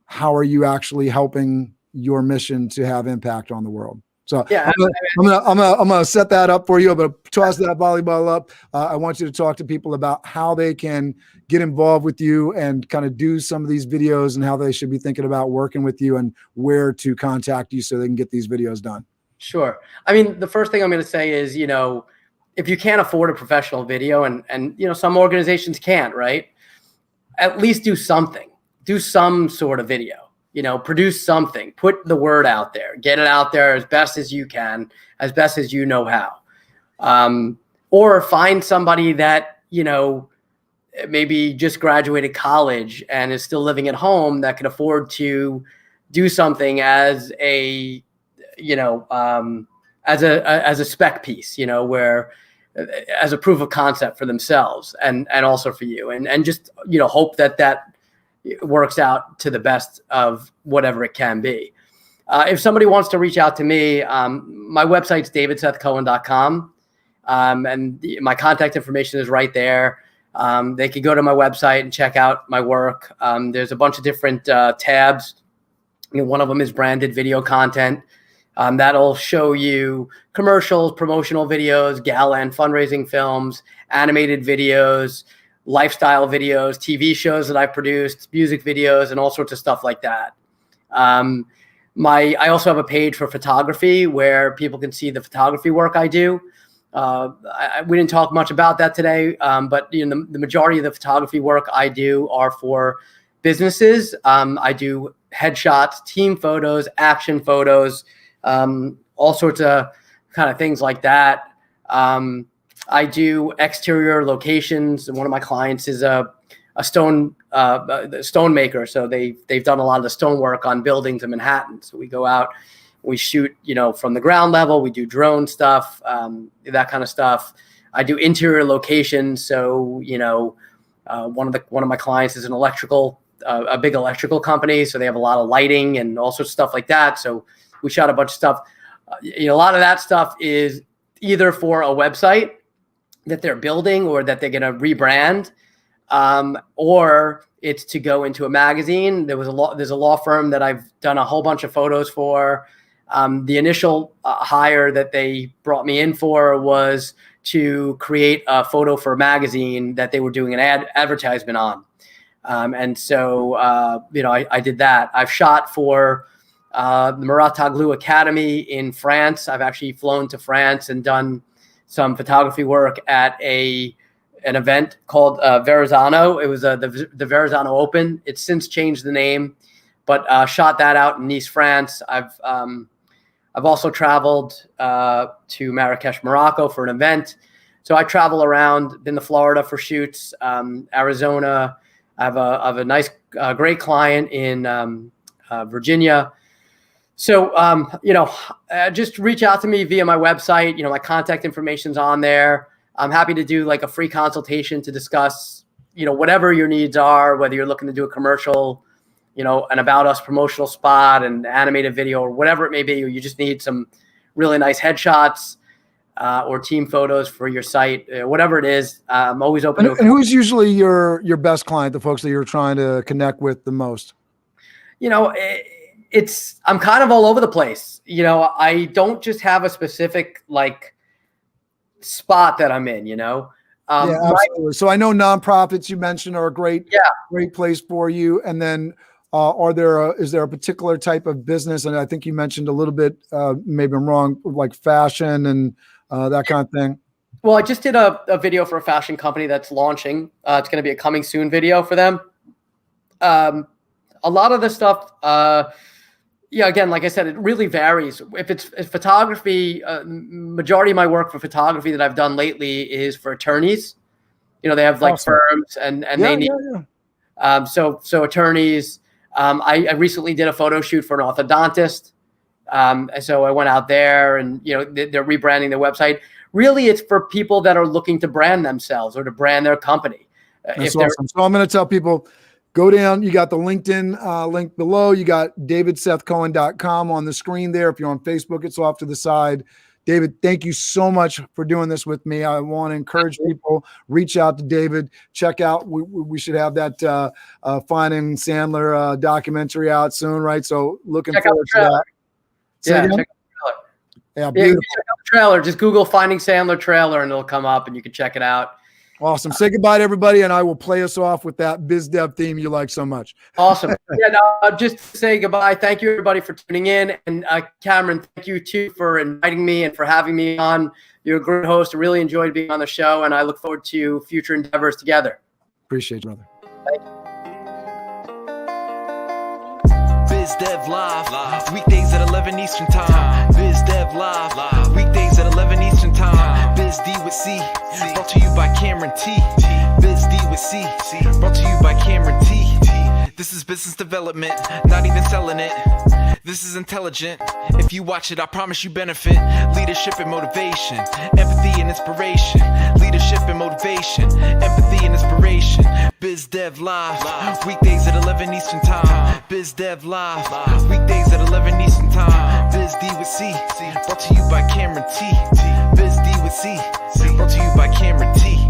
S1: how are you actually helping your mission to have impact on the world? So
S3: Yeah.
S1: I'm gonna set that up for you. I'm gonna toss that volleyball up. I want you to talk to people about how they can get involved with you and kind of do some of these videos, and how they should be thinking about working with you and where to contact you so they can get these videos done.
S3: Sure. I mean, the first thing I'm going to say is, you know, if you can't afford a professional video, and you know, some organizations can't, right? At least do something. Do some sort of video, you know, produce something, put the word out there, get it out there as best as you can, as best as you know how. Or find somebody that, you know, maybe just graduated college and is still living at home that can afford to do something as a, you know, as a spec piece, you know, where as a proof of concept for themselves and also for you, and just, you know, hope that works out to the best of whatever it can be. If somebody wants to reach out to me, my website's davidsethcohen.com. And my contact information is right there. They can go to my website and check out my work. There's a bunch of different tabs. You know, one of them is branded video content. That'll show you commercials, promotional videos, gala and fundraising films, animated videos, lifestyle videos, TV shows that I've produced, music videos, and all sorts of stuff like that. I also have a page for photography where people can see the photography work I do. We didn't talk much about that today, but you know, the majority of the photography work I do are for businesses. I do headshots, team photos, action photos, all sorts of kind of things like that. I do exterior locations. One of my clients is a stone maker, so they've done a lot of the stone work on buildings in Manhattan. So we go out, we shoot, you know, from the ground level. We do drone stuff, that kind of stuff. I do interior locations. So, you know, one of my clients is a big electrical company. So they have a lot of lighting and all sorts of stuff like that. So we shot a bunch of stuff. You know, a lot of that stuff is either for a website that they're building or that they're going to rebrand, or it's to go into a magazine. There's a law firm that I've done a whole bunch of photos for. The initial hire that they brought me in for was to create a photo for a magazine that they were doing an advertisement on. And so, you know, I did that. I've shot for the Muratoglu Academy in France. I've actually flown to France and done some photography work at an event called Verrazano. It was the Verrazano Open. It's since changed the name, but shot that out in Nice, France. I've also traveled to Marrakesh, Morocco for an event. So I travel around, been to Florida for shoots, Arizona. I have a nice, great client in Virginia. So, you know, just reach out to me via my website. You know, my contact information's on there. I'm happy to do like a free consultation to discuss, you know, whatever your needs are, whether you're looking to do a commercial, you know, an About Us promotional spot, an animated video, or whatever it may be, or you just need some really nice headshots or team photos for your site, whatever it is. I'm always open.
S1: And who's usually your best client, the folks that you're trying to connect with the most? You know,
S3: I'm kind of all over the place. You know, I don't just have a specific like spot that I'm in, you know?
S1: Yeah, absolutely. So I know nonprofits you mentioned are a great place for you. And then is there a particular type of business? And I think you mentioned a little bit, maybe I'm wrong, like fashion and that kind of thing.
S3: Well, I just did a video for a fashion company that's launching. It's going to be a coming soon video for them. A lot of the stuff, again, like I said, it really varies. If photography, majority of my work for photography that I've done lately is for attorneys. They have like
S1: Awesome.
S3: firms and they need, so attorneys. I recently did a photo shoot for an orthodontist. And so I went out there and, they're rebranding their website. Really, it's for people that are looking to brand themselves or to brand their company.
S1: That's awesome. So I'm going to tell people, go down. You got the LinkedIn link below. You got davidsethcohen.com on the screen there. If you're on Facebook, it's off to the side. David, thank you so much for doing this with me. I want to encourage people, reach out to David, check out, we should have that Finding Sandler documentary out soon, right? So looking forward to that.
S3: Check out the trailer.
S1: Yeah, beautiful.
S3: Check out the trailer. Just Google Finding Sandler trailer and it'll come up and you can check it out.
S1: Awesome. Say goodbye to everybody, and I will play us off with that biz dev theme you like so much.
S3: Awesome. Just to say goodbye. Thank you, everybody, for tuning in. And Cameron, thank you, too, for inviting me and for having me on. You're a great host. I really enjoyed being on the show, and I look forward to future endeavors together.
S1: Appreciate you, brother.
S3: Thank you.
S2: Biz Dev Live, weekdays at 11 Eastern Time. Biz Dev Live, weekdays at 11 Eastern Time. Biz D with C, brought to you by Cameron T. Biz D with C, brought to you by Cameron T. This is business development, not even selling it. This is intelligent. If you watch it, I promise you benefit. Leadership and motivation, empathy and inspiration. Leadership and motivation, empathy and inspiration. Biz Dev Live, weekdays at 11 Eastern Time. Biz Dev Live, weekdays at 11 Eastern Time. Biz D with C, brought to you by Cameron T. Biz D with C, brought to you by Cameron T.